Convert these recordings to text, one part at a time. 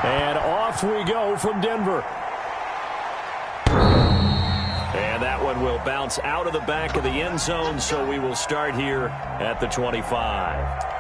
And off we go from Denver. And that one will bounce out of the back of the end zone, so we will start here at the 25.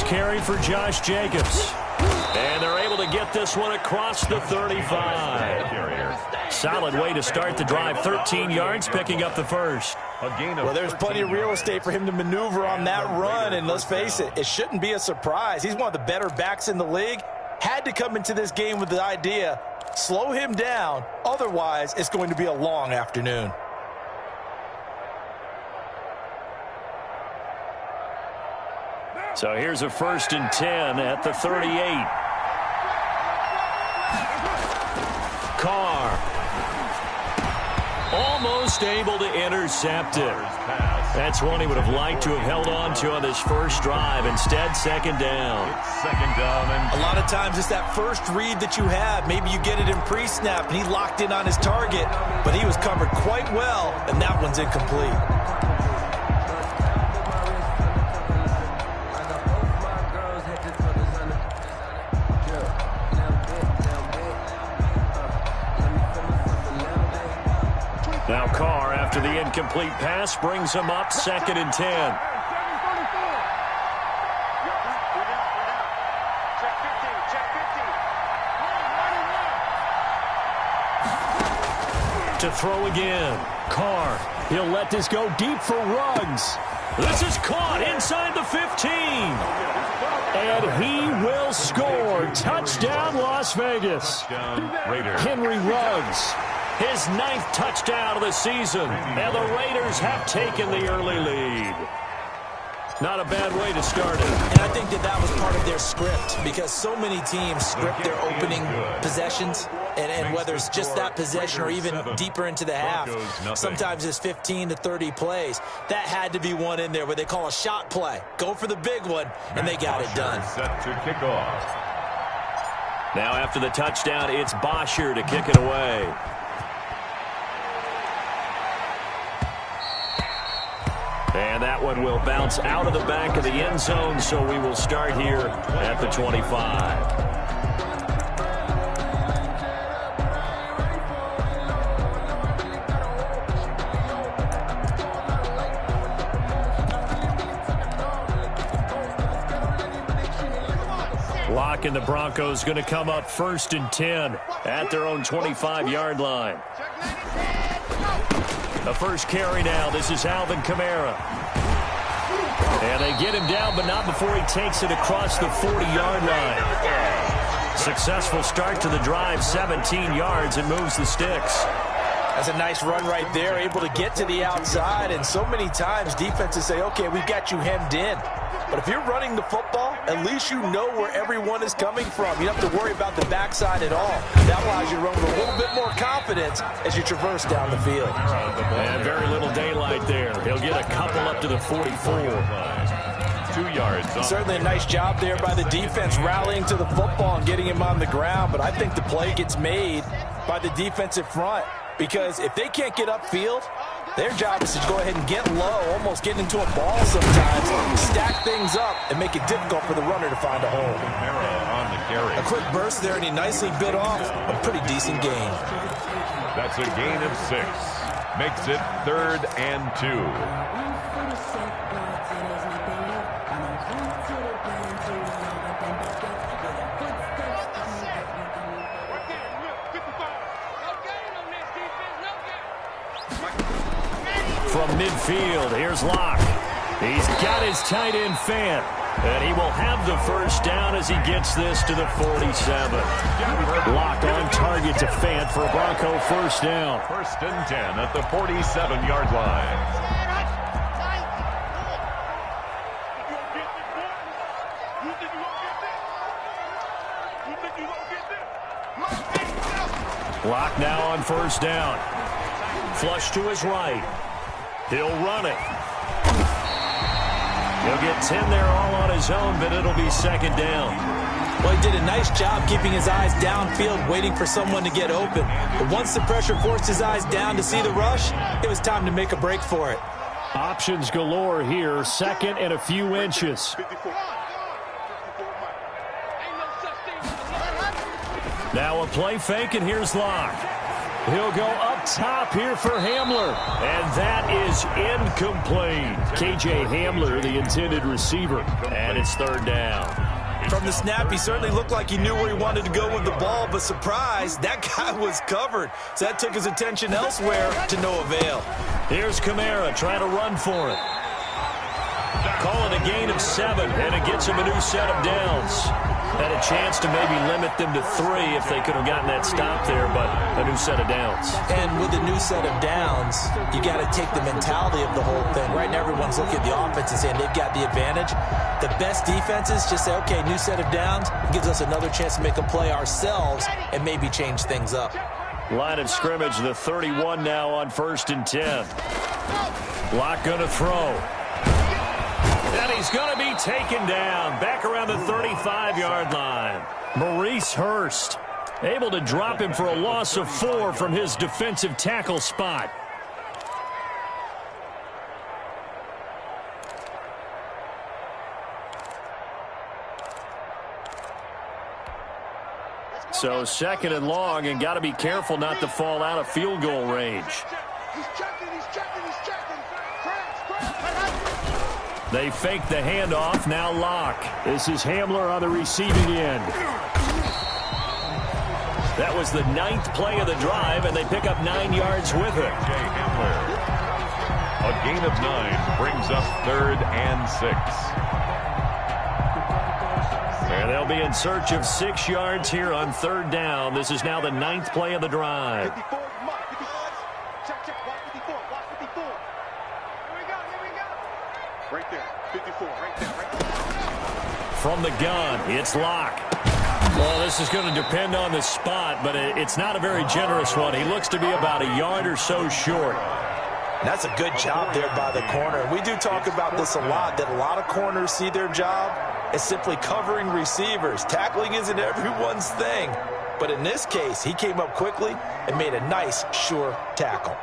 Carry for Josh Jacobs. And they're able to get this one across the 35. Solid way to start the drive. 13 yards, picking up the first. Well, there's plenty of real estate for him to maneuver on that run. And let's face it, it shouldn't be a surprise. He's one of the better backs in the league. Had to come into this game with the idea, slow him down. Otherwise, it's going to be a long afternoon. So here's a 1st and 10 at the 38. Carr. Almost able to intercept it. That's one he would have liked to have held on to on this first drive. Instead, second down. A lot of times it's that first read that you have. Maybe you get it in pre-snap, and he locked in on his target, but he was covered quite well, and that one's incomplete. Now Carr, after the incomplete pass, brings him up 2nd and 10. To throw again. Carr, he'll let this go deep for Ruggs. This is caught inside the 15. And he will score. Touchdown, Las Vegas. Henry Ruggs. His 9th touchdown of the season, and the Raiders have taken the early lead. Not a bad way to start it. And I think that was part of their script, because so many teams script their opening possessions, and whether it's just that possession or even deeper into the half, sometimes it's 15 to 30 plays. That had to be one in there where they call a shot play. Go for the big one, and they got it done. Set to kick off. Now after the touchdown, it's Bosher to kick it away. And that one will bounce out of the back of the end zone, so we will start here at the 25. Lock and the Broncos going to come up 1st and 10 at their own 25-yard line. The first carry now. This is Alvin Kamara. And they get him down, but not before he takes it across the 40-yard line. Successful start to the drive, 17 yards, and moves the sticks. That's a nice run right there, able to get to the outside. And so many times defenses say, okay, we've got you hemmed in. But if you're running the football, at least you know where everyone is coming from. You don't have to worry about the backside at all. That allows you to run with a little bit more confidence as you traverse down the field. And very little daylight there. He'll get a couple up to the 44. 2 yards. Certainly a nice job there by the defense rallying to the football and getting him on the ground. But I think the play gets made by the defensive front, because if they can't get upfield, their job is to go ahead and get low, almost get into a ball sometimes, stack things up, and make it difficult for the runner to find a hole. A quick burst there, and he nicely bit off a pretty decent gain. That's a gain of 6. Makes it 3rd and 2. From midfield, here's Locke. He's got his tight end Fant, and he will have the first down as he gets this to the 47. Locke on target to Fant for a Bronco first down. 1st and 10 at the 47-yard line. You think you gonna get this? Lock now on first down. Flush to his right. He'll run it. He'll get 10 there all on his own, but it'll be second down. Well, he did a nice job keeping his eyes downfield, waiting for someone to get open. But once the pressure forced his eyes down to see the rush, it was time to make a break for it. Options galore here, second and a few inches. Now a play fake, and here's Locke. He'll go up top here for Hamler, and that is incomplete. K.J. Hamler, the intended receiver, and it's third down. From the snap, he certainly looked like he knew where he wanted to go with the ball, but surprise, that guy was covered. So that took his attention elsewhere to no avail. Here's Kamara trying to run for it. Call it a gain of 7, and it gets him a new set of downs. Had a chance to maybe limit them to 3 if they could have gotten that stop there, but a new set of downs. And with a new set of downs, you got to take the mentality of the whole thing. Right now, everyone's looking at the offense and saying they've got the advantage. The best defenses just say, okay, new set of downs. It gives us another chance to make a play ourselves and maybe change things up. Line of scrimmage, the 31 now on 1st and 10. Locke going to throw. And he's going to be taken down back around the 35-yard line. Maurice Hurst able to drop him for a loss of 4 from his defensive tackle spot. So second and long, and got to be careful not to fall out of field goal range. He's checking. They fake the handoff. Now Locke. This is Hamler on the receiving end. That was the 9th play of the drive, and they pick up 9 yards with it. Hamler. A gain of 9 brings up 3rd and 6. And they'll be in search of 6 yards here on 3rd down. This is now the 9th play of the drive. Right there, 54, right there. From the gun, it's Locke. Well, this is going to depend on the spot, but it's not a very generous one. He looks to be about a yard or so short. That's a good job there by the corner. We do talk about this a lot, that a lot of corners see their job as simply covering receivers. Tackling isn't everyone's thing. But in this case, he came up quickly and made a nice, sure tackle.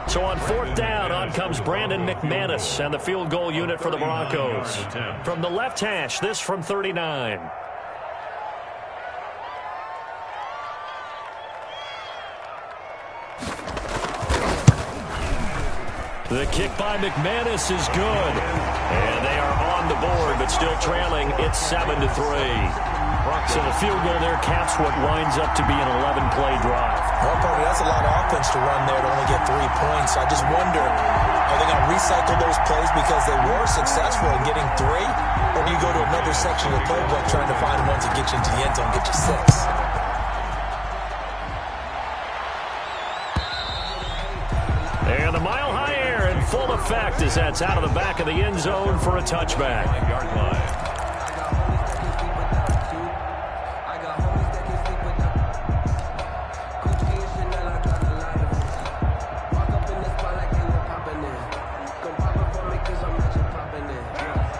So on 4th down, on comes Brandon McManus and the field goal unit for the Broncos. From the left hash, this from 39. The kick by McManus is good. And they are on the board, but still trailing. It's 7-3. So the field goal there caps what winds up to be an 11-play drive. Well, partner, that's a lot of offense to run there to only get 3 points. I just wonder, are they going to recycle those plays because they were successful in getting 3? Or do you go to another section of the playbook trying to find ones that get you into the end zone and get you 6? And the mile-high air in full effect as that's out of the back of the end zone for a touchback. Yard line.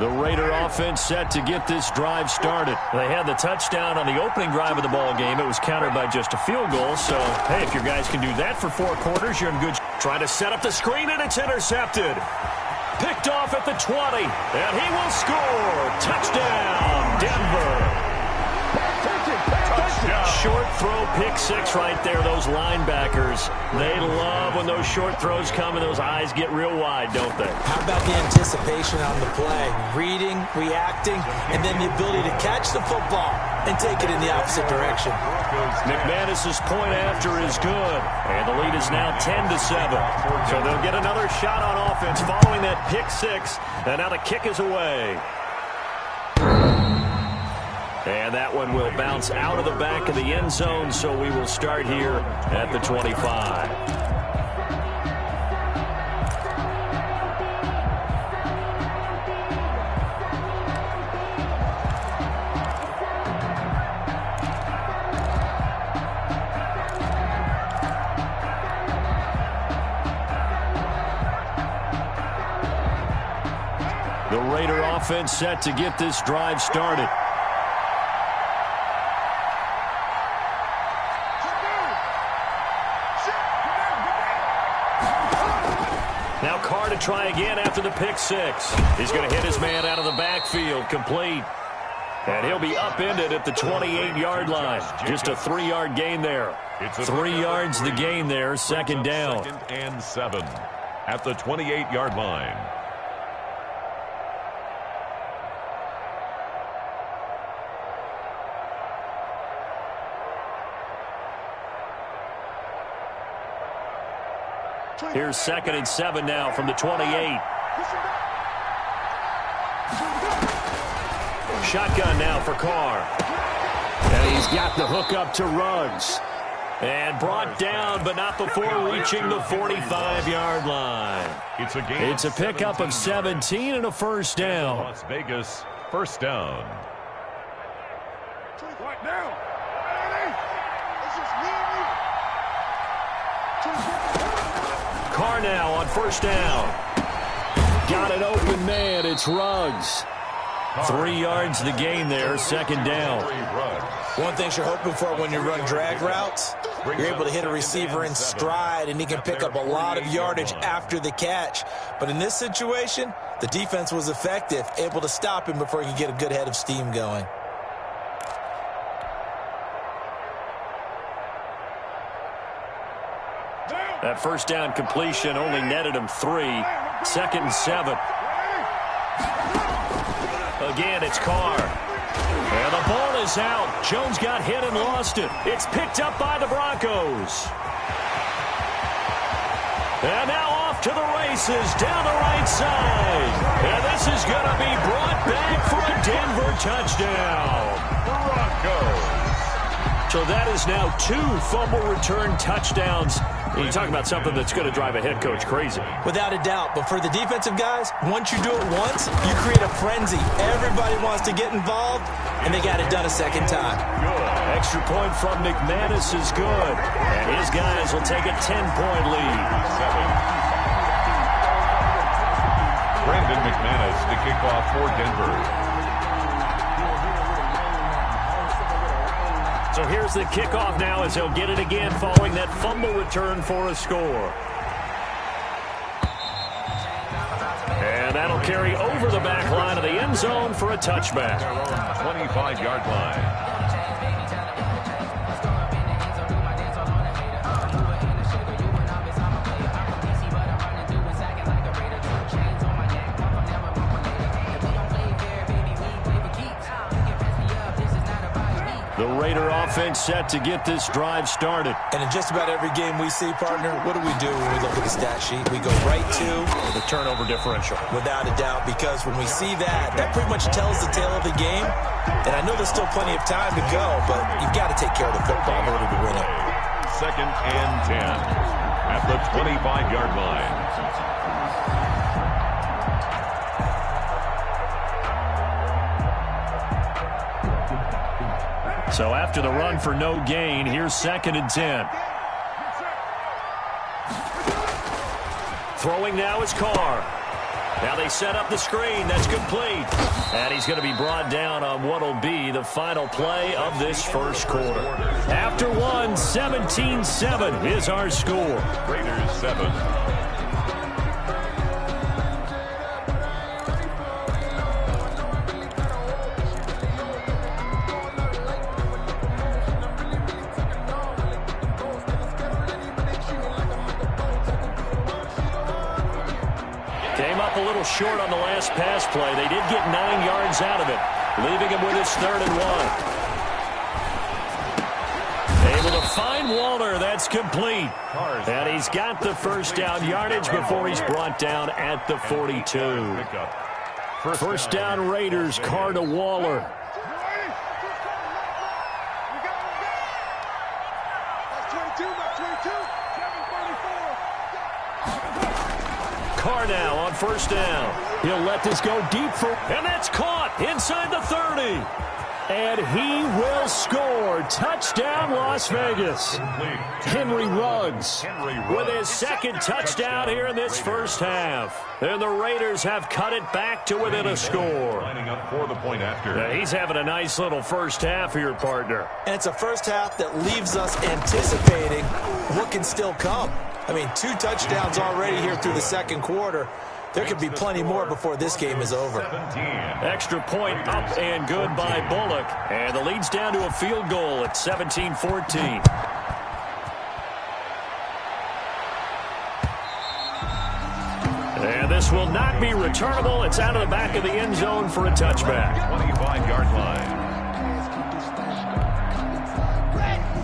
The Raider offense set to get this drive started. They had the touchdown on the opening drive of the ball game. It was countered by just a field goal. So, hey, if your guys can do that for 4 quarters, you're in good shape. Trying to set up the screen, and it's intercepted. Picked off at the 20, and he will score. Touchdown, Denver. Short throw, pick 6 right there. Those linebackers, they love when those short throws come and those eyes get real wide, don't they? How about the anticipation on the play? Reading, reacting, and then the ability to catch the football and take it in the opposite direction. McManus's point after is good, and the lead is now 10-7. So they'll get another shot on offense following that pick 6, and now the kick is away. And that one will bounce out of the back of the end zone, so we will start here at the 25. The Raider offense set to get this drive started. Now Carr to try again after the pick six. He's going to hit his man out of the backfield, complete. And he'll be upended at the 28-yard line. Just a 3-yard gain there. 3 yards the gain there, second down. 2nd and 7 at the 28-yard line. Here's 2nd and 7 now from the 28. Shotgun now for Carr. And he's got the hook up to Ruggs. And brought down, but not before reaching the 45-yard line. It's a pickup of 17 and a first down. Las Vegas, first down. Carr now on first down. Got an open man. It's Ruggs. 3 yards the gain there, second down. One thing you're hoping for when you run drag routes, you're able to hit a receiver in stride, and he can pick up a lot of yardage after the catch. But in this situation, the defense was effective, able to stop him before he could get a good head of steam going. That first down completion only netted him 3. 2nd and 7. Again, it's Carr. And the ball is out. Jones got hit and lost it. It's picked up by the Broncos. And now off to the races down the right side. And this is going to be brought back for a Denver touchdown. Broncos. So that is now 2 fumble return touchdowns. You talk about something that's going to drive a head coach crazy. Without a doubt. But for the defensive guys, once you do it once, you create a frenzy. Everybody wants to get involved, and they got it done a second time. Good. Extra point from McManus is good. And his guys will take a 10-point lead. Brandon McManus to kick off for Denver. So here's the kickoff now as he'll get it again following that fumble return for a score. And that'll carry over the back line of the end zone for a touchback. 25-yard line. The Raider offense set to get this drive started. And in just about every game we see, partner, what do we do when we look at the stat sheet? We go right to the turnover differential. Without a doubt, because when we see that, that pretty much tells the tale of the game. And I know there's still plenty of time to go, but you've got to take care of the football in order to win it. 2nd and 10 at the 25-yard line. So after the run for no gain, here's 2nd and 10. Throwing now is Carr. Now they set up the screen. That's complete. And he's going to be brought down on what will be the final play of this first quarter. After one, 17-7 is our score. Raiders 7. A little short on the last pass play. They did get 9 yards out of it, leaving him with his 3rd and 1. Able to find Waller. That's complete. And he's got the first down yardage before he's brought down at the 42. First down Raiders, Carr to Waller. Carr now on first down. He'll let this go deep for, and that's caught inside the 30. And he will score. Touchdown, Las Vegas. Henry Ruggs with his second touchdown here in this first half. And the Raiders have cut it back to within a score. Lining up for the point after. Now, he's having a nice little first half here, partner. And it's a first half that leaves us anticipating what can still come. I mean, 2 touchdowns already here through the second quarter. There could be plenty more before this game is over. 17. Extra point up and good by Bullock. And the lead's down to a field goal at 17-14. And this will not be returnable. It's out of the back of the end zone for a touchback. 25-yard line.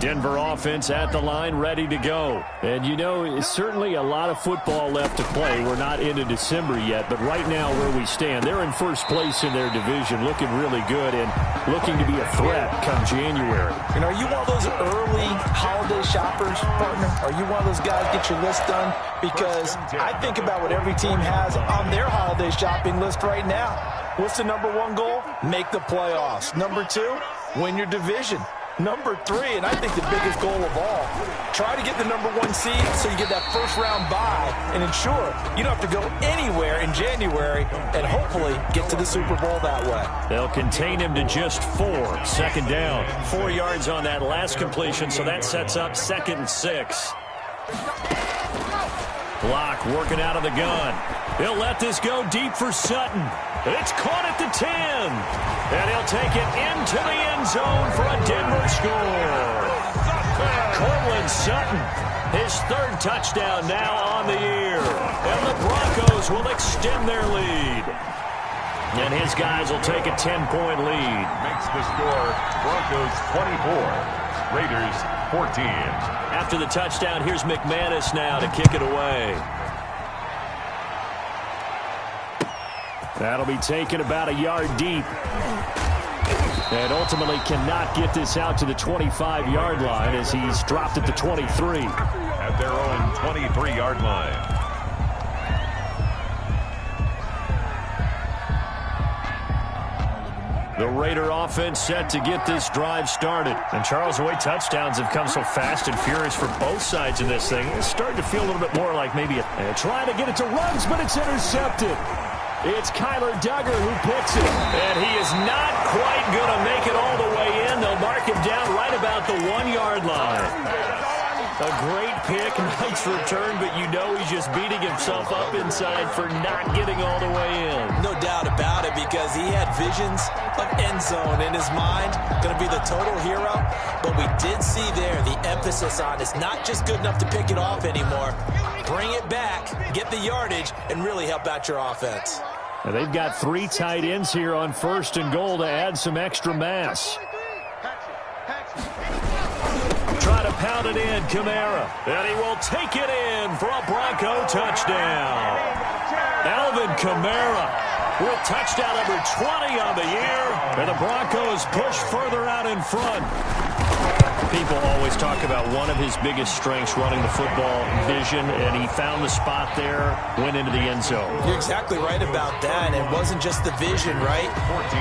Denver offense at the line, ready to go. And, you know, certainly a lot of football left to play. We're not into December yet, but right now where we stand, they're in first place in their division, looking really good and looking to be a threat come January. And are you one of those early holiday shoppers, partner? Are you one of those guys get your list done? Because I think about what every team has on their holiday shopping list right now. What's the number 1 goal? Make the playoffs. Number 2, win your division. Number 3, and I think the biggest goal of all, try to get the number 1 seed so you get that first-round bye and ensure you don't have to go anywhere in January and hopefully get to the Super Bowl that way. They'll contain him to just 4. Second down. 4 yards on that last completion, so that sets up 2nd and 6. Block working out of the gun. He'll let this go deep for Sutton. It's caught at the 10. And he'll take it into the end zone for a Denver score. Cortland Sutton, his 3rd touchdown now on the year. And the Broncos will extend their lead. And his guys will take a 10-point lead. Makes the score Broncos 24, Raiders 14. After the touchdown, here's McManus now to kick it away. That'll be taken about a yard deep. And ultimately cannot get this out to the 25-yard line as he's dropped at the 23. At their own 23-yard line. The Raider offense set to get this drive started. And Charles, the way touchdowns have come so fast and furious for both sides in this thing, it's starting to feel a little bit more like maybe trying to get it to Ruggs, but it's intercepted. It's Kyler Duggar who picks it. And he is not quite going to make it all the way in. They'll mark him down right about the 1-yard line. A great pick, nice return, but you know he's just beating himself up inside for not getting all the way in. No doubt about it, because he had visions of end zone in his mind. Going to be the total hero. But we did see there the emphasis on it's not just good enough to pick it off anymore. Bring it back, get the yardage, and really help out your offense. Now they've got 3 tight ends here on 1st and goal to add some extra mass. Try to pound it in, Kamara. And he will take it in for a Bronco touchdown. Alvin Kamara with touchdown number 20 on the year. And the Broncos push further out in front. People always talk about one of his biggest strengths, running the football, vision, and he found the spot there, went into the end zone. You're exactly right about that. It wasn't just the vision, right?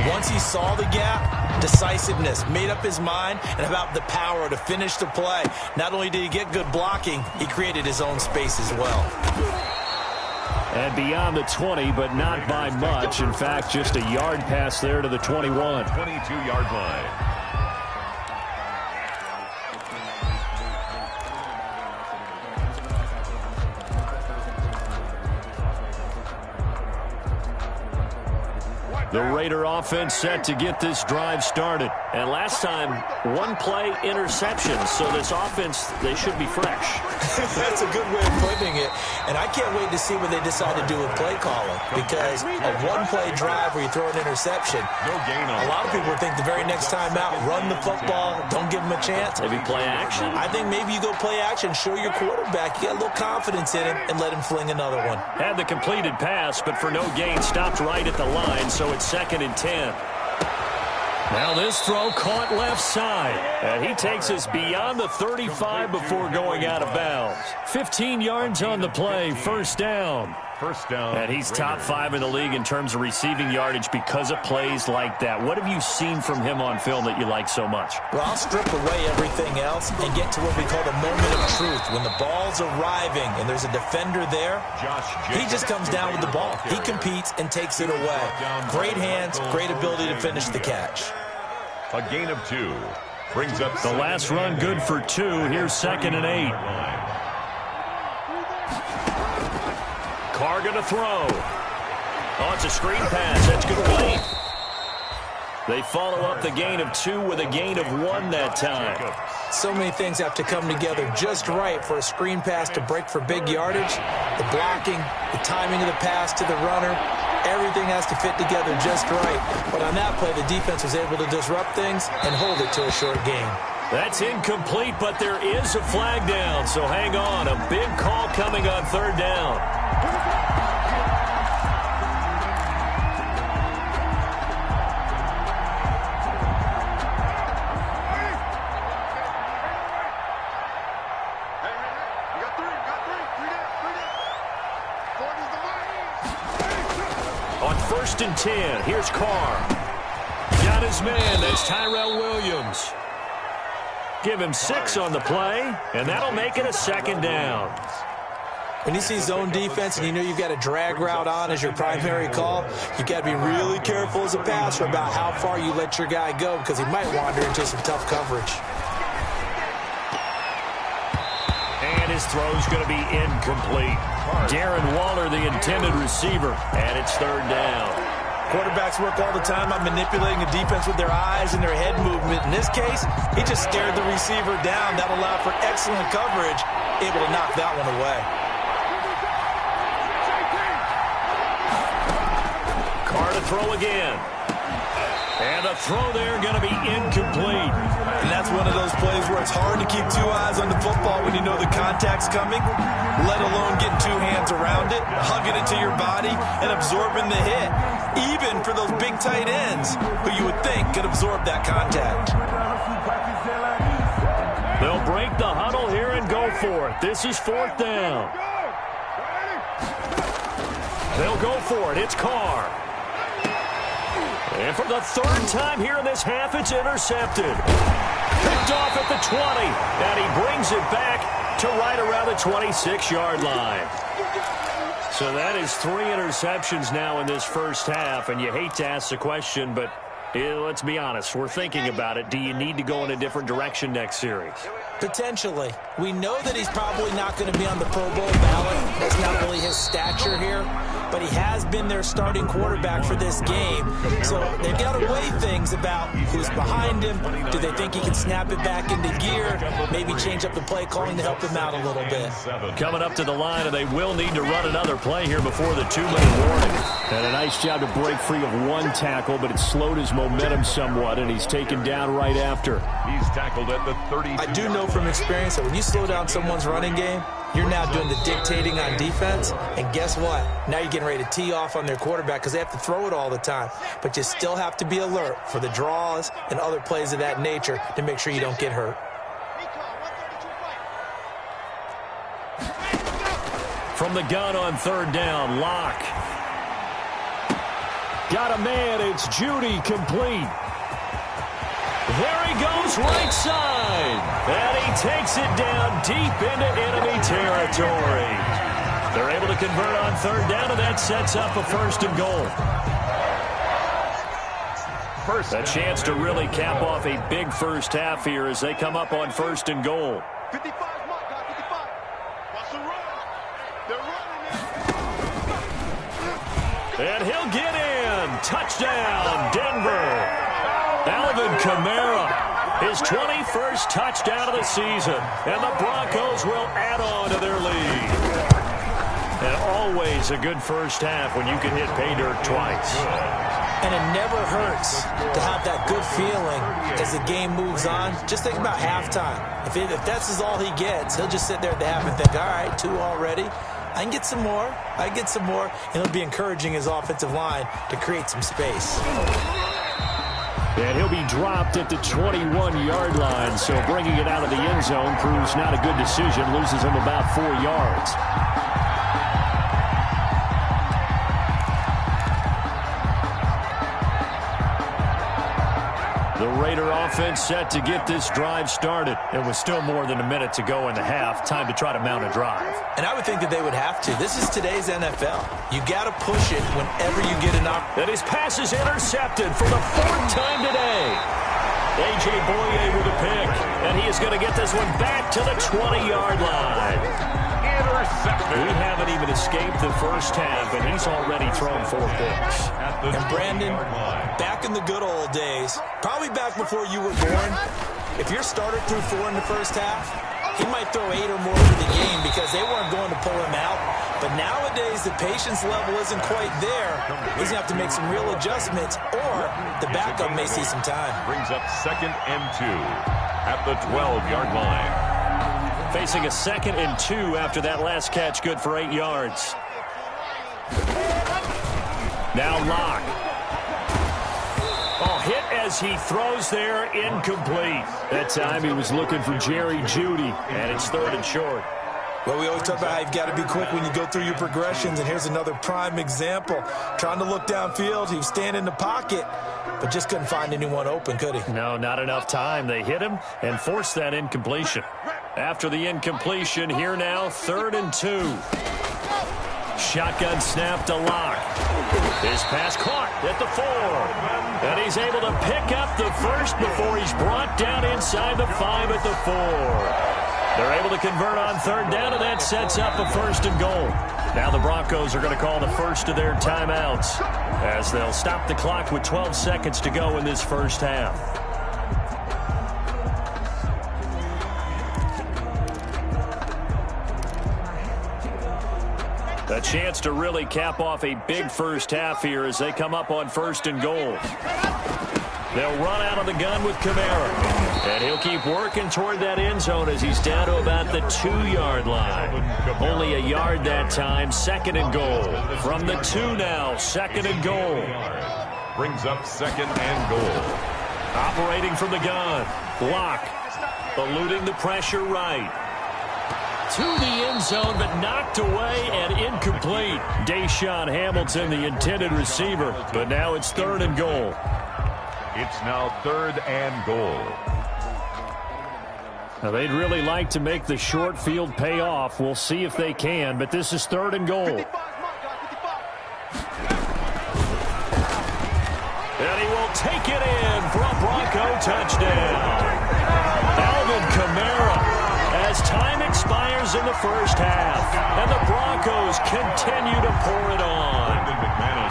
Once he saw the gap, decisiveness, made up his mind, and about the power to finish the play. Not only did he get good blocking, he created his own space as well. And beyond the 20, but not by much. In fact, just a yard pass there to the 21. 22-yard line. The Raider offense set to get this drive started. And last time, 1-play interception. So this offense, they should be fresh. That's a good way of putting it. And I can't wait to see what they decide to do with play calling. Because a 1-play drive where you throw an interception, No gain on a lot of people think the very next time out, run the football, don't give them a chance. Maybe play action. I think maybe you go play action, show your quarterback you got a little confidence in him, and let him fling another one. Had the completed pass, but for no gain, stopped right at the line, so it's 2nd and 10. Now this throw caught left side. And he takes us beyond the 35 before going out of bounds. 15 yards on the play, 1st down. First down. And he's top 5 in the league in terms of receiving yardage because of plays like that. What have you seen from him on film that you like so much? Well, I'll strip away everything else and get to what we call the moment of truth. When the ball's arriving and there's a defender there, he just comes down with the ball. He competes and takes it away. Great hands, great ability to finish the catch. A gain of 2 brings up the last run good for 2. Here's 2nd and 8. Carr going to throw. Oh, it's a screen pass. That's complete. They follow up the gain of 2 with a gain of 1 that time. So many things have to come together just right for a screen pass to break for big yardage. The blocking, the timing of the pass to the runner, everything has to fit together just right. But on that play, the defense was able to disrupt things and hold it to a short gain. That's incomplete, but there is a flag down, so hang on. A big call coming on 3rd down. On 1st and 10, here's Carr. Got his man, that's Tyrell Williams. Give him 6 on the play, and that'll make it a 2nd down. When you see zone defense and you know you've got a drag route on as your primary call, you've got to be really careful as a passer about how far you let your guy go because he might wander into some tough coverage. And his throw's going to be incomplete. Darren Waller, the intended receiver, and it's 3rd down. Quarterbacks work all the time on manipulating the defense with their eyes and their head movement. In this case, he just stared the receiver down. That allowed for excellent coverage, able to knock that one away. Carr to throw again. And the throw there going to be incomplete. And that's one of those plays where it's hard to keep 2 eyes on the football when you know the contact's coming, let alone getting 2 hands around it, hugging it to your body, and absorbing the hit. Even for those big tight ends who you would think could absorb that contact. They'll break the huddle here and go for it. This is 4th down. They'll go for it. It's Carr. And for the 3rd time here in this half, it's intercepted. Picked off at the 20, and he brings it back to right around the 26-yard line. So that is 3 interceptions now in this first half, and you hate to ask the question, but let's be honest, we're thinking about it. Do you need to go in a different direction next series? Potentially. We know that he's probably not going to be on the Pro Bowl ballot. That's not really his stature here. But he has been their starting quarterback for this game. So they've got to weigh things about who's behind him. Do they think he can snap it back into gear? Maybe change up the play calling to help him out a little bit. Coming up to the line, and they will need to run another play here before the 2-minute warning. And a nice job to break free of 1 tackle, but it slowed his momentum somewhat, and he's taken down right after. He's tackled at the 30. I do know from experience that when you slow down someone's running game, you're now doing the dictating on defense, and guess what? Now you're getting ready to tee off on their quarterback because they have to throw it all the time. But you still have to be alert for the draws and other plays of that nature to make sure you don't get hurt. From the gun on 3rd down, Locke. Got a man, it's Judy, complete. There he goes, right side. And he takes it down deep into enemy territory. They're able to convert on 3rd down, and that sets up a 1st and goal. A chance to really cap off a big first half here as they come up on 1st and goal. 55, mark, 55. Watch the run. They're running it. And he'll get in. Touchdown, Denver. Alvin Kamara, his 21st touchdown of the season, and the Broncos will add on to their lead. And always a good first half when you can hit pay dirt twice. And it never hurts to have that good feeling as the game moves on. Just think about halftime. If that's all he gets, he'll just sit there at the half and think, all right, 2 already. I can get some more. I can get some more. And he'll be encouraging his offensive line to create some space. And he'll be dropped at the 21-yard line, so bringing it out of the end zone proves not a good decision, loses him about 4 yards. The Raider offense set to get this drive started. It was still more than a minute to go in the half. Time to try to mount a drive. And I would think that they would have to. This is today's NFL. You got to push it whenever you get an opportunity. And his pass is intercepted for the 4th time today. A.J. Boye with a pick. And he is going to get this one back to the 20-yard line. Intercepted. We haven't even escaped the first half, and he's already thrown 4 picks. And Brandon, back in the good old days, probably back before you were born, if your starter threw 4 in the first half, he might throw 8 or more for the game because they weren't going to pull him out. But nowadays, the patience level isn't quite there. He's going to have to make some real adjustments, or the backup may see some time. Brings up 2nd and 2 at the 12-yard line. Facing a 2nd and 2 after that last catch, good for 8 yards. Now Locke. Oh, hit as he throws there, incomplete. That time he was looking for Jerry Jeudy, and it's 3rd and short. Well, we always talk about how you've got to be quick when you go through your progressions, and here's another prime example. Trying to look downfield, he was standing in the pocket, but just couldn't find anyone open, could he? No, not enough time. They hit him and forced that incompletion. After the incompletion, here now, 3rd and 2. Shotgun snap to Locke. His pass caught at the 4. And he's able to pick up the first before he's brought down inside the 5 at the 4. They're able to convert on 3rd down, and that sets up a 1st and goal. Now the Broncos are going to call the first of their timeouts as they'll stop the clock with 12 seconds to go in this first half. A chance to really cap off a big first half here as they come up on 1st and goal. They'll run out of the gun with Kamara. And he'll keep working toward that end zone as he's down to about the 2-yard line. Only a yard that time, 2nd and goal. From the 2 now, 2nd and goal. Brings up 2nd and goal. Operating from the gun. Block. Eluding the pressure right. To the end zone, but knocked away and incomplete. Deshaun Hamilton, the intended receiver. But now it's 3rd and goal. It's now 3rd and goal. Now, they'd really like to make the short field pay off. We'll see if they can, but this is 3rd and goal. And he will take it in for a Bronco touchdown. Alvin Kamara as time expires in the first half. And the Broncos continue to pour it on.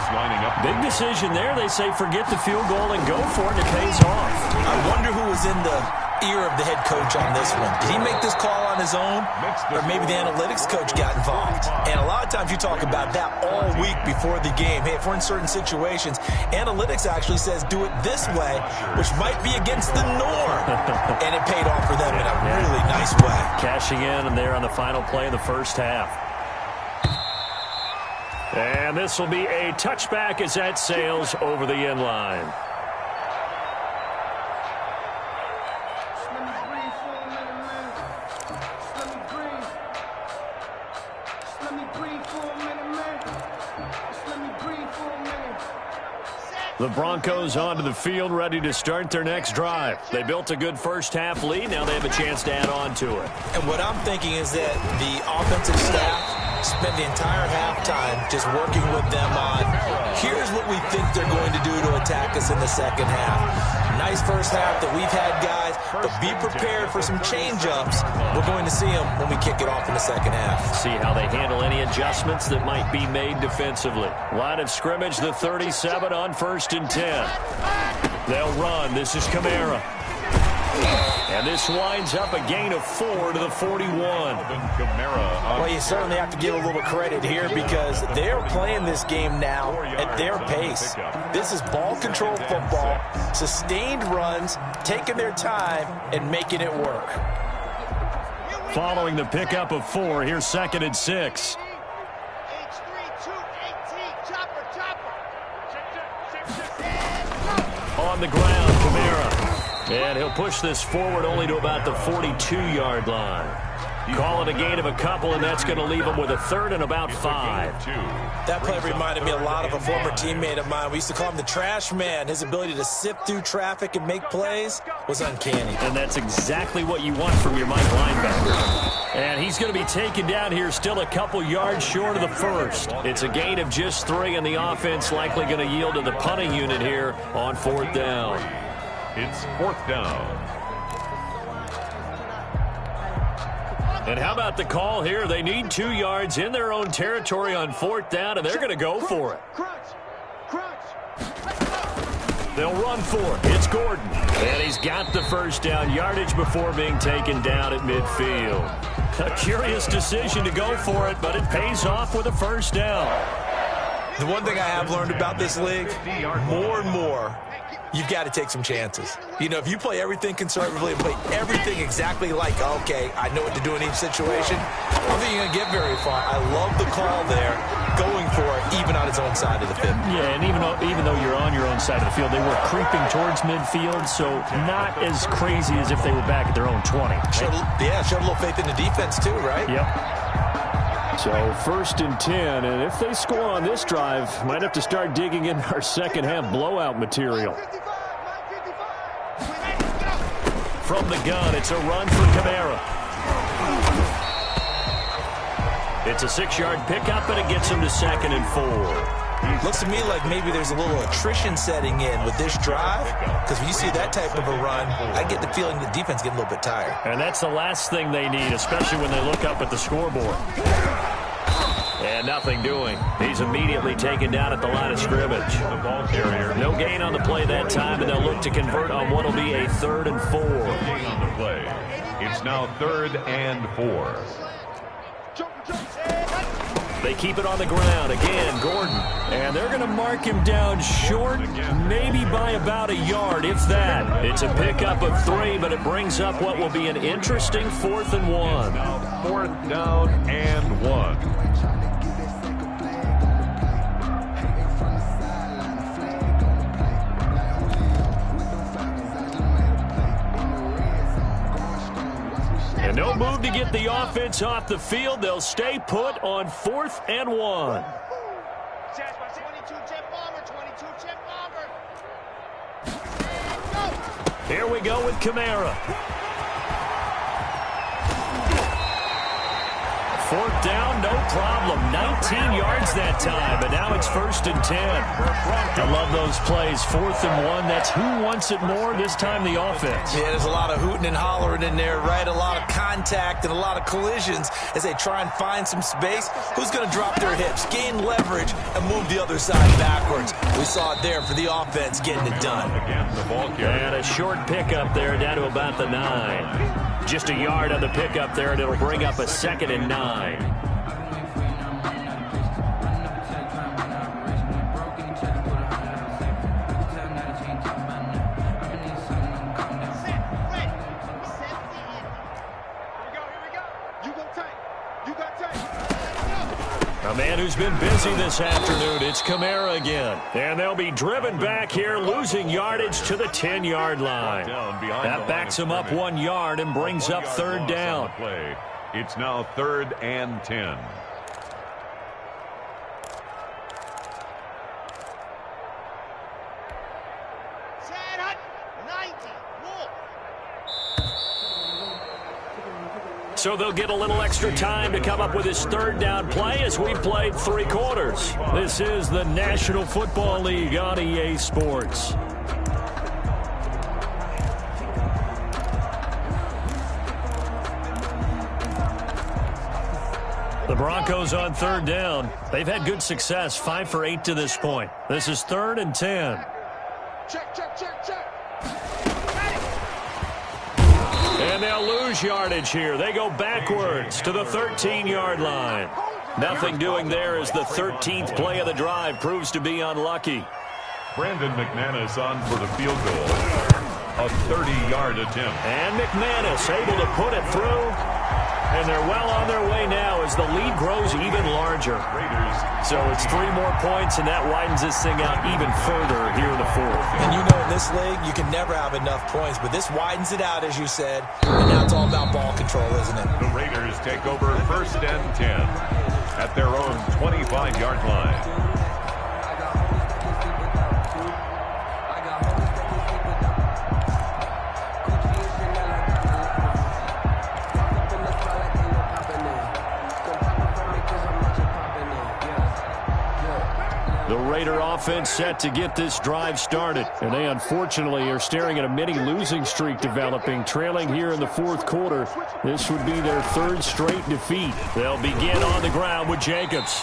Lining up. Big decision there. They say forget the field goal and go for it. It pays off. I wonder who was in the ear of the head coach on this one. Did he make this call on his own? Or maybe the analytics coach got involved? And a lot of times you talk about that all week before the game. Hey, if we're in certain situations, analytics actually says do it this way, which might be against the norm. And it paid off for them in a really nice way. Cashing in and there on the final play of the first half. And this will be a touchback as that sails over the end line. The Broncos onto the field, ready to start their next drive. They built a good first half lead. Now they have a chance to add on to it. And what I'm thinking is that the offensive staff spent the entire halftime just working with them on, here's what we think they're going to do to attack us in the second half. Nice first half that we've had, guys, but be prepared for some change-ups. We're going to see them when we kick it off in the second half. See how they handle any adjustments that might be made defensively. Line of scrimmage, the 37 on 1st and 10. They'll run. This is Kamara. And this winds up a gain of 4 to the 41. Well, you certainly have to give a little credit here because they're playing this game now at their pace. This is ball control football, sustained runs, taking their time, and making it work. Following the pickup of 4, here's 2nd and 6. On the ground, Kamara. And he'll push this forward only to about the 42-yard line. Call it a gain of a couple, and that's going to leave them with a third and about 5. That play reminded me a lot of a former teammate of mine. We used to call him the trash man. His ability to sift through traffic and make plays was uncanny. And that's exactly what you want from your Mike linebacker. And he's going to be taken down here still a couple yards short of the first. It's a gain of just 3, and the offense likely going to yield to the punting unit here on 4th down. It's 4th down. And how about the call here? They need 2 yards in their own territory on 4th down, and they're going to go for it. They'll run for it. It's Gordon. And he's got the first down yardage before being taken down at midfield. A curious decision to go for it, but it pays off with a first down. The one thing I have learned about this league, more and more, you've got to take some chances. You know, if you play everything conservatively and play everything exactly like, okay, I know what to do in each situation, I don't think you're going to get very far. I love the call there, going for it, even on its own side of the field. Yeah, and even though you're on your own side of the field, they were creeping towards midfield, so not as crazy as if they were back at their own 20. Showed a little faith in the defense too, right? Yep. So 1st and 10, and if they score on this drive, might have to start digging in our second half blowout material. From the gun, it's a run for Kamara. It's a 6-yard pickup, and it gets him to 2nd and 4. Looks to me like maybe there's a little attrition setting in with this drive, because when you see that type of a run, I get the feeling the defense getting a little bit tired. And that's the last thing they need, especially when they look up at the scoreboard. And nothing doing. He's immediately taken down at the line of scrimmage. The ball carrier. No gain on the play that time, and they'll look to convert on what will be a 3rd and 4. Gain on the play. It's now 3rd and 4. They keep it on the ground. Again, Gordon. And they're going to mark him down short, maybe by about a yard, if that. It's a pickup of 3, but it brings up what will be an interesting 4th and 1. Now 4th down and 1. And no move to get the offense off the field. They'll stay put on 4th and 1. Here we go with Kamara. 4th down, no problem. 19 yards that time, but now it's 1st and 10. I love those plays. 4th and 1, that's who wants it more, this time the offense. Yeah, there's a lot of hooting and hollering in there, right? A lot of contact and a lot of collisions as they try and find some space. Who's going to drop their hips, gain leverage, and move the other side backwards? We saw it there for the offense getting it done. Again, the ball carrier. And a short pickup there down to about the 9. Just a yard on the pickup there, and it'll bring up a 2nd and 9. A man who's been busy this afternoon, it's Kamara again. And they'll be driven back here, losing yardage to the 10-yard line. That backs him up 1 yard and brings up 3rd down. It's now 3rd and 10. So they'll get a little extra time to come up with his 3rd down play as we've played 3 quarters. This is the National Football League on EA Sports. The Broncos on 3rd down. They've had good success, 5 for 8 to this point. This is 3rd and 10. Check. And they'll lose yardage here. They go backwards to the 13-yard line. Nothing doing there as the 13th play of the drive proves to be unlucky. Brandon McManus on for the field goal. A 30-yard attempt. And McManus able to put it through. And they're well on their way now as the lead grows even larger. So it's 3 more points, and that widens this thing out even further here in the 4th. And you know in this league, you can never have enough points, but this widens it out, as you said, and now it's all about ball control, isn't it? The Raiders take over 1st and 10 at their own 25-yard line. The Raider offense set to get this drive started. And they unfortunately are staring at a mini losing streak developing, trailing here in the 4th quarter. This would be their 3rd straight defeat. They'll begin on the ground with Jacobs.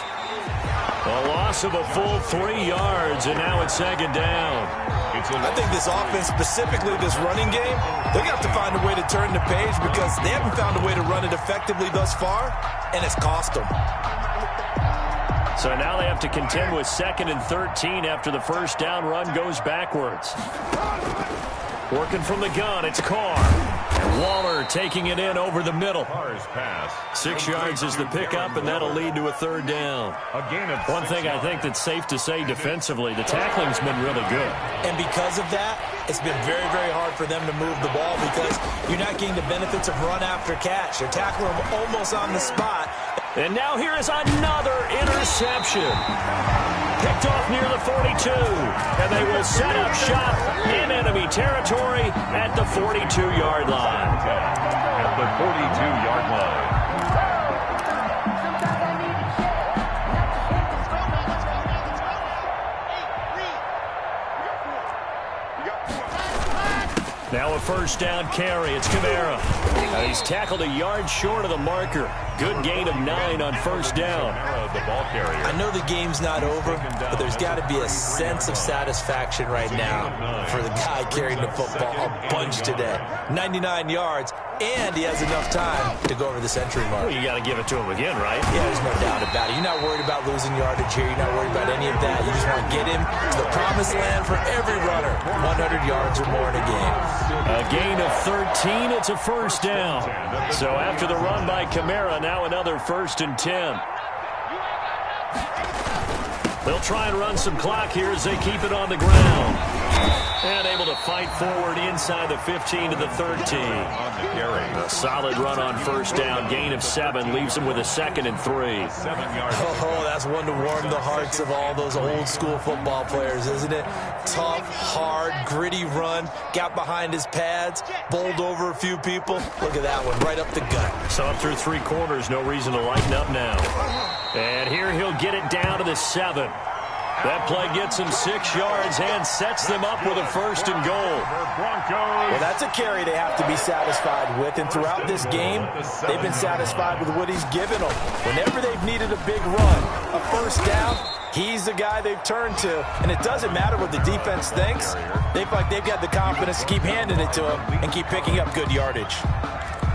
A loss of a full 3 yards, and now it's 2nd down. I think this offense, specifically this running game, they're going to have to find a way to turn the page because they haven't found a way to run it effectively thus far, and it's cost them. So now they have to contend with 2nd and 13 after the 1st down run goes backwards. Working from the gun, it's Carr. And Waller taking it in over the middle. Carr's pass. 6 yards is the pickup, and that'll lead to a 3rd down. A gain of One thing I think that's safe to say defensively, the tackling's been really good. And because of that, it's been very, very hard for them to move the ball because you're not getting the benefits of run after catch. They're tackling them almost on the spot. And now here is another interception. Picked off near the 42. And they will set up shop in enemy territory at the 42-yard line. At the 42-yard line. Now a 1st down carry. It's Kamara. He's tackled a yard short of the marker. Good gain of 9 on 1st down. The ball carrier. I know the game's not over, but there's got to be a sense of satisfaction right now for the guy carrying the football a bunch today. 99 yards, and he has enough time to go over the century mark. Well, you got to give it to him again, right? Yeah, there's no doubt about it. You're not worried about losing yardage here. You're not worried about any of that. You just want to get him to the promised land for every runner. 100 yards or more in a game. A gain of 13. It's a 1st down. So after the run by Kamara, now another 1st and 10. They'll try and run some clock here as they keep it on the ground. And able to fight forward inside the 15 to the 13. A solid run on 1st down. Gain of 7 leaves him with a 2nd and 3. 7 yards. Oh, that's one to warm the hearts of all those old school football players, isn't it? Tough, hard, gritty run. Got behind his pads. Bowled over a few people. Look at that one, right up the gut. So up through 3 quarters, no reason to lighten up now. And here he'll get it down to the 7. That play gets him 6 yards and sets them up with a 1st and goal. Well, that's a carry they have to be satisfied with. And throughout this game, they've been satisfied with what he's given them. Whenever they've needed a big run, a 1st down, he's the guy they've turned to. And it doesn't matter what the defense thinks. They feel like they've got the confidence to keep handing it to him and keep picking up good yardage.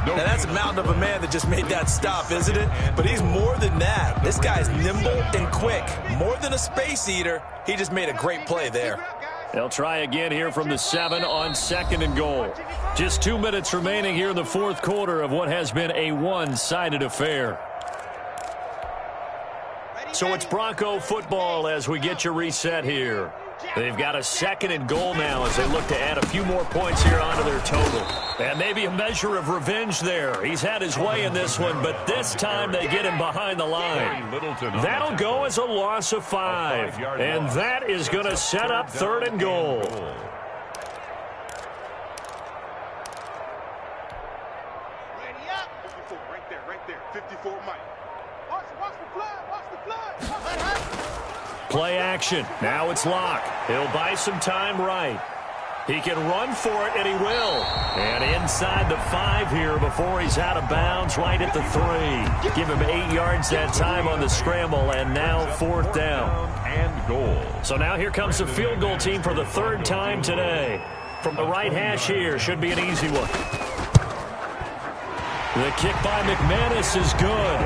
Now, that's a mountain of a man that just made that stop, isn't it? But he's more than that. This guy's nimble and quick. More than a space eater, he just made a great play there. They'll try again here from the 7 on 2nd and goal. Just 2 minutes remaining here in the 4th quarter of what has been a one-sided affair. So it's Bronco football as we get you reset here. They've got a 2nd and goal now as they look to add a few more points here onto their total. And maybe a measure of revenge there. He's had his way in this one, but this time they get him behind the line. That'll go as a loss of 5. And that is going to set up 3rd and goal. Ready up. 54, right there. 54, Mike. Watch the flag. Play action. Now it's Locke. He'll buy some time right. He can run for it, and he will. And inside the 5 here before he's out of bounds, right at the 3. Give him 8 yards that time on the scramble, and now 4th down. And goal. So now here comes the field goal team for the 3rd time today. From the right hash here, should be an easy one. The kick by McManus is good.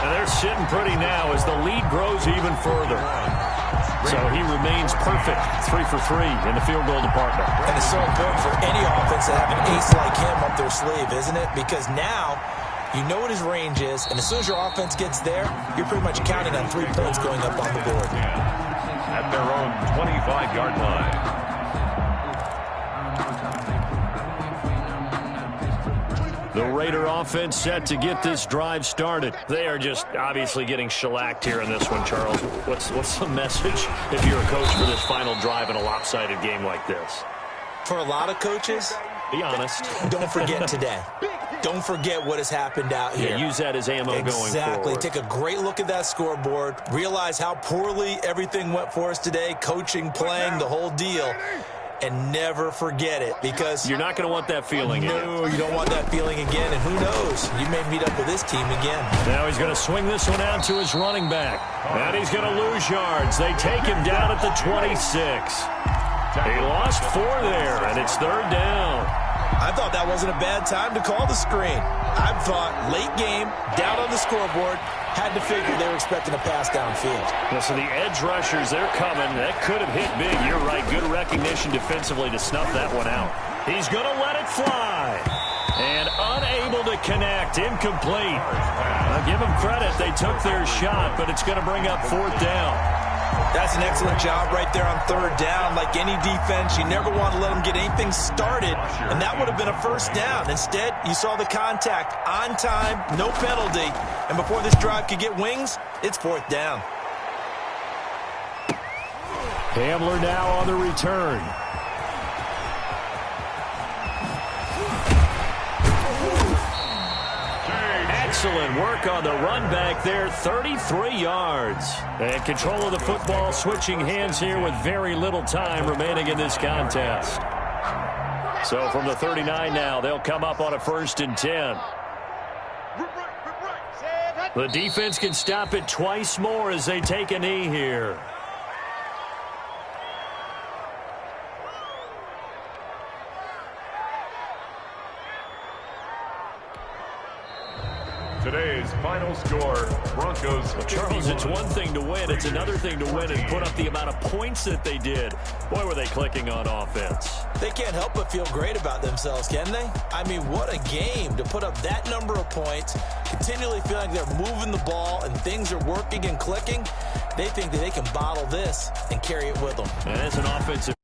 And they're sitting pretty now as the lead grows even further. So he remains perfect, 3 for 3 in the field goal department. And it's so important for any offense to have an ace like him up their sleeve, isn't it? Because now you know what his range is, and as soon as your offense gets there, you're pretty much counting on 3 points going up on the board. At their own 25-yard line. The Raider offense set to get this drive started. They are just obviously getting shellacked here in this one, Charles. What's the message if you're a coach for this final drive in a lopsided game like this? For a lot of coaches, be honest. Don't forget today. Don't forget what has happened out here. Yeah, use that as ammo going forward. Exactly. Take a great look at that scoreboard. Realize how poorly everything went for us today. Coaching, playing, the whole deal. And never forget it, because you're not going to want that feeling again. No, you don't want that feeling again. And who knows? You may meet up with this team again. Now he's going to swing this one out to his running back. And he's going to lose yards. They take him down at the 26. He lost 4 there, and it's 3rd down. I thought that wasn't a bad time to call the screen. I thought late game, down on the scoreboard, had to figure they were expecting a pass downfield. Well, so the edge rushers, they're coming. That could have hit big. You're right. Good recognition defensively to snuff that one out. He's going to let it fly. And unable to connect. Incomplete. I'll give them credit. They took their shot, but it's going to bring up 4th down. That's an excellent job right there on 3rd down. Like any defense, you never want to let them get anything started, and that would have been a 1st down. Instead, you saw the contact on time, no penalty, and before this drive could get wings, it's 4th down. Hamler now on the return. Excellent work on the run back there, 33 yards. And control of the football, switching hands here with very little time remaining in this contest. So from the 39 now, they'll come up on a 1st and 10. The defense can stop it twice more as they take a knee here. Today's final score, Broncos. Well, Charles, it's one thing to win. It's another thing to win and put up the amount of points that they did. Boy, were they clicking on offense. They can't help but feel great about themselves, can they? I mean, what a game to put up that number of points, continually feeling like they're moving the ball and things are working and clicking. They think that they can bottle this and carry it with them. And as an offensive